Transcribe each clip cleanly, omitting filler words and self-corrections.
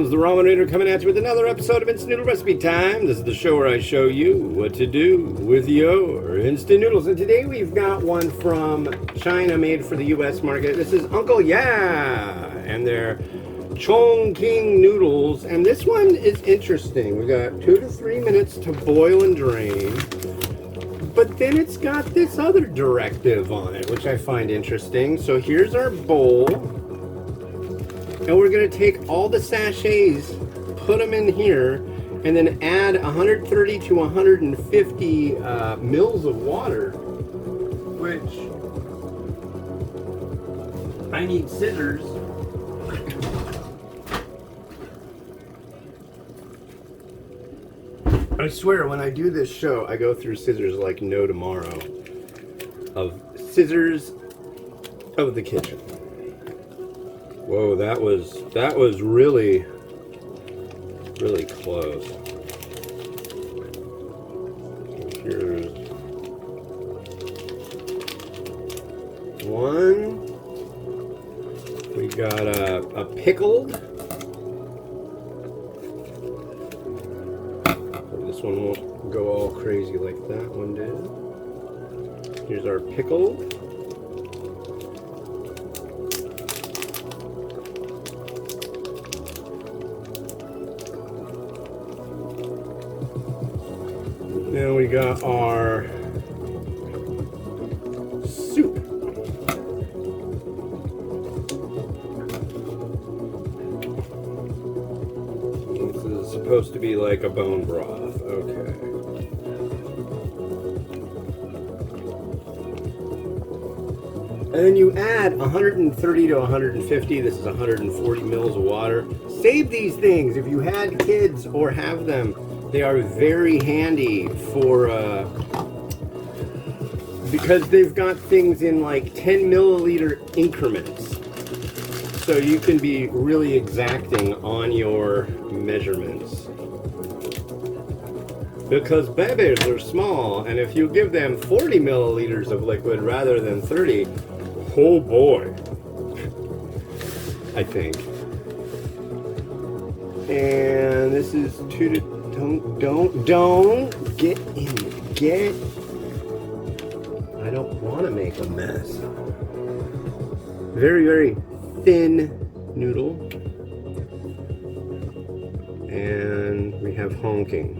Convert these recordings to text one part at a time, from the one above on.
Sounds, the Ramen Raider coming at you with another episode of Instant Noodle Recipe Time. This is the show where I show you what to do with your instant noodles. And today we've got one from China made for the US market. This is Uncle Yeah! And they're Chongqing noodles. And this one is interesting. We got 2 to 3 minutes to boil and drain. But then it's got this other directive on it, which I find interesting. So here's our bowl. And we're going to take all the sachets, put them in here, and then add 130 to 150 mils of water, which I need scissors. I swear, when I do this show, I go through scissors like no tomorrow. Of scissors of the kitchen. Whoa, that was really close. Here's one. We got a pickled. This one won't go all crazy like that one did. Here's our pickled. Then we got our soup. This is supposed to be like a bone broth. Okay. And then you add 130 to 150. This is 140 mils of water. Save these things if you had kids or have them. They are very handy for, because they've got things in like 10 milliliter increments. So you can be really exacting on your measurements. Because babies are small, and if you give them 40 milliliters of liquid rather than 30, oh boy, I think. And this is 2 to... Don't get in. Get. I don't want to make a mess. Very, very thin noodle. And we have honking.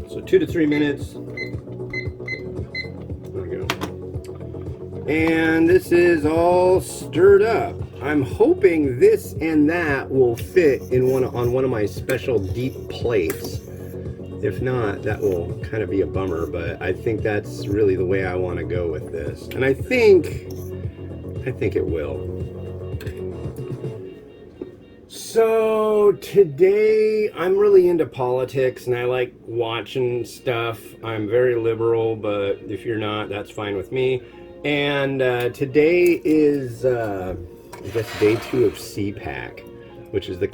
So 2 to 3 minutes. There we go. And this is all stirred up. I'm hoping this and that will fit in on one of my special deep plates. If not, that will kind of be a bummer, but I think that's really the way I want to go with this. And I think it will. So today I'm really into politics and I like watching stuff. I'm very liberal, but if you're not, that's fine with me. And today is I guess day 2 of CPAC, which is the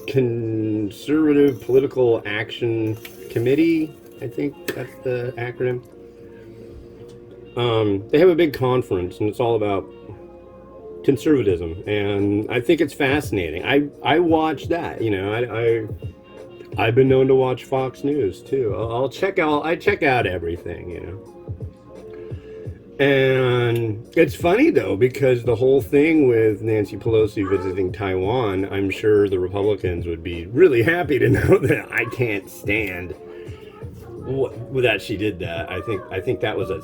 Conservative Political Action Committee. I think that's the acronym. They have a big conference, and it's all about conservatism, and I think it's fascinating. I watch that, you know. I've been known to watch Fox News too. I check out everything, you know. And it's funny though, because the whole thing with Nancy Pelosi visiting Taiwan, I'm sure the Republicans would be really happy to know that I can't stand that she did that. I think that was a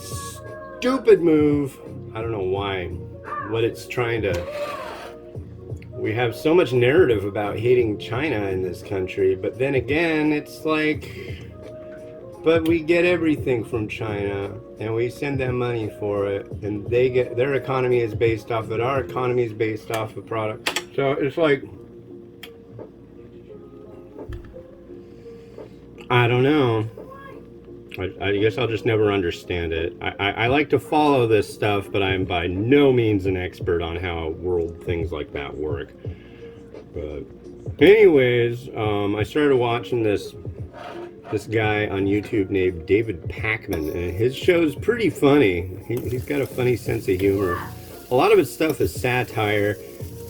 stupid move. I don't know why. What it's trying to... We have so much narrative about hating China in this country, but then again, it's like... But we get everything from China, and we send them money for it, and they get their economy is based off of it. Our economy is based off of product. So it's like, I don't know. I guess I'll just never understand it. I like to follow this stuff, but I'm by no means an expert on how world things like that work. But anyways, I started watching this guy on YouTube named David Pakman, and his show's pretty funny. He's got a funny sense of humor. A lot of his stuff is satire,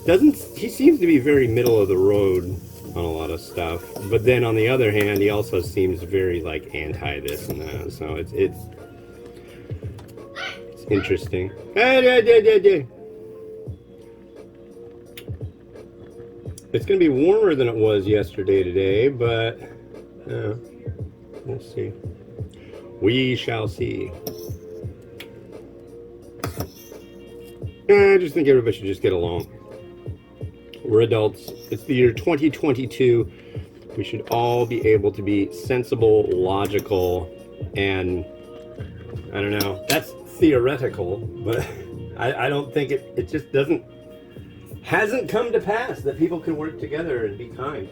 Doesn't he seems to be very middle of the road on a lot of stuff, but then on the other hand, he also seems very like anti this and that. So it's interesting. It's going to be warmer than it was yesterday today, but we'll see. We shall see. I just think everybody should just get along. We're adults. It's the year 2022. We should all be able to be sensible, logical, and I don't know. That's theoretical, but I don't think it just hasn't come to pass that people can work together and be kind.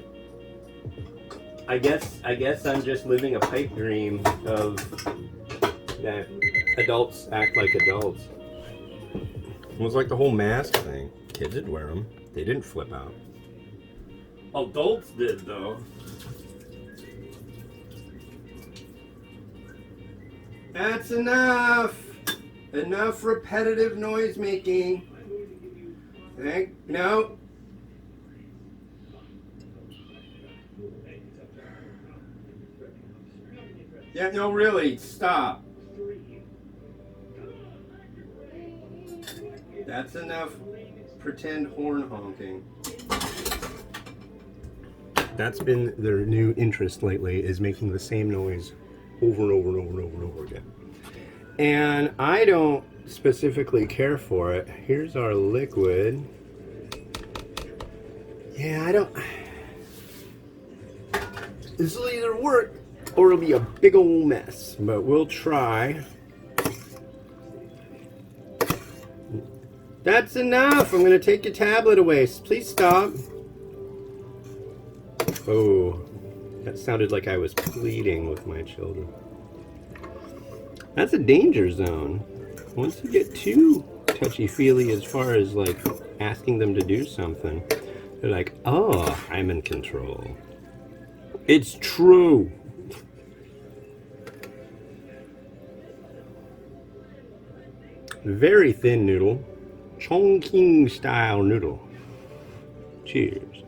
I guess I'm just living a pipe dream of that adults act like adults. It was like the whole mask thing. Kids would wear them. They didn't flip out. Adults did, though. That's enough. Enough repetitive noise making. No. Yeah, no, really, stop. That's enough pretend horn honking. That's been their new interest lately, is making the same noise over and over and over and over and over again. And I don't specifically care for it. Here's our liquid. Yeah, I don't. This will either work or it'll be a big old mess, but we'll try. That's enough. I'm going to take your tablet away. Please stop. Oh, that sounded like I was pleading with my children. That's a danger zone. Once you get too touchy-feely as far as like asking them to do something, they're like, oh, I'm in control. It's true. Very thin noodle. Chongqing style noodle. Cheers.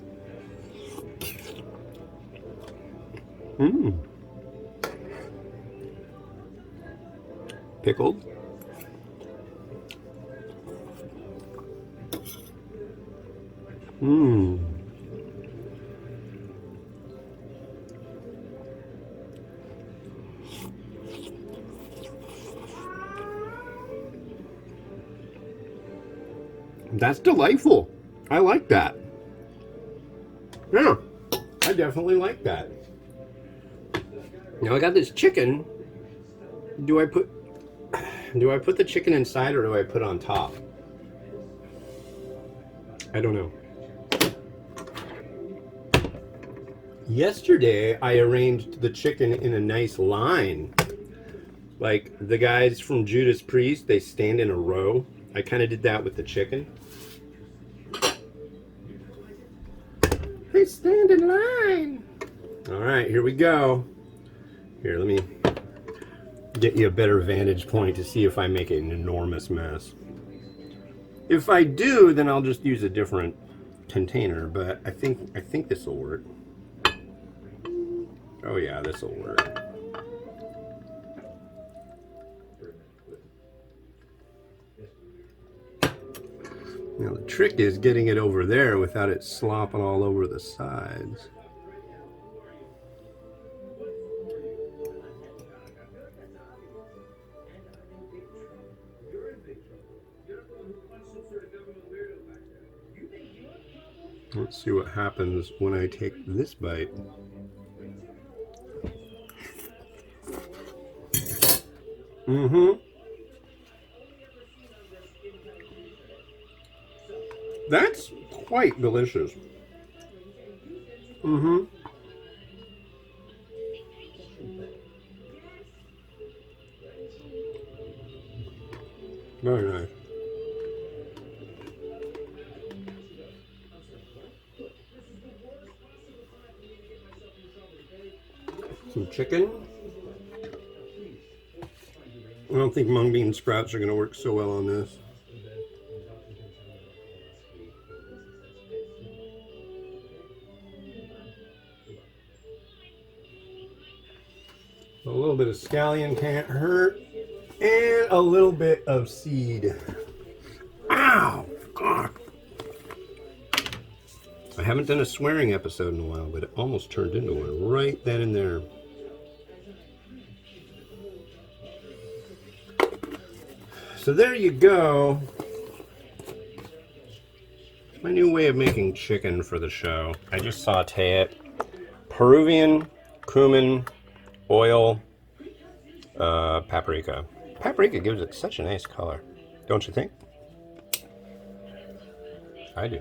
Mmm. Pickled. Mmm. That's delightful. I like that. Yeah, I definitely like that. Now I got this chicken. Do I put the chicken inside or do I put on top? I don't know. Yesterday I arranged the chicken in a nice line. Like the guys from Judas Priest, they stand in a row. I kind of did that with the chicken. They stand in line. All right, here we go. Here, let me get you a better vantage point to see if I make an enormous mess. If I do, then I'll just use a different container, but I think this will work. Oh yeah, this will work. Now the trick is getting it over there without it slopping all over the sides. Let's see what happens when I take this bite. That's quite delicious. Very nice. Some chicken. I don't think mung bean sprouts are going to work so well on this. A little bit of scallion can't hurt. And a little bit of seed. Ow! God. I haven't done a swearing episode in a while, but it almost turned into one right then and there. So there you go. My new way of making chicken for the show. I just saute it. Peruvian, cumin, oil, paprika. Paprika gives it such a nice color, don't you think? I do.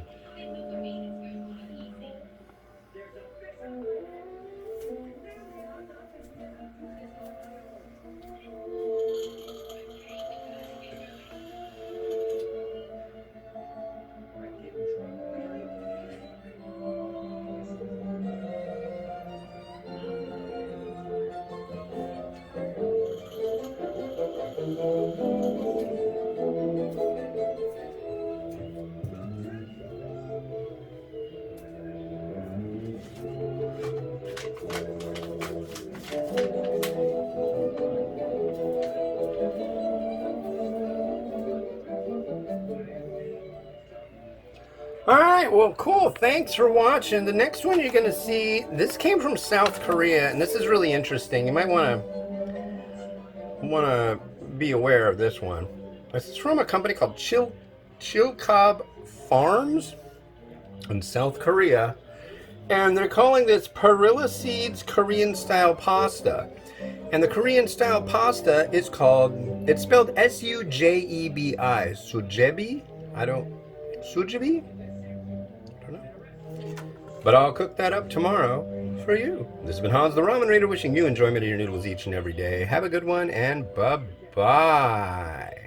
Alright, well cool. Thanks for watching. The next one you're going to see, this came from South Korea, and this is really interesting. You might want to be aware of this one. This is from a company called Chilcob Farms in South Korea, and they're calling this Perilla Seeds Korean Style Pasta. And the Korean Style Pasta is called, it's spelled Sujebi. Sujebi? Sujebi? But I'll cook that up tomorrow for you. This has been Hans the Ramen Raider, wishing you enjoyment of your noodles each and every day. Have a good one, and bye-bye.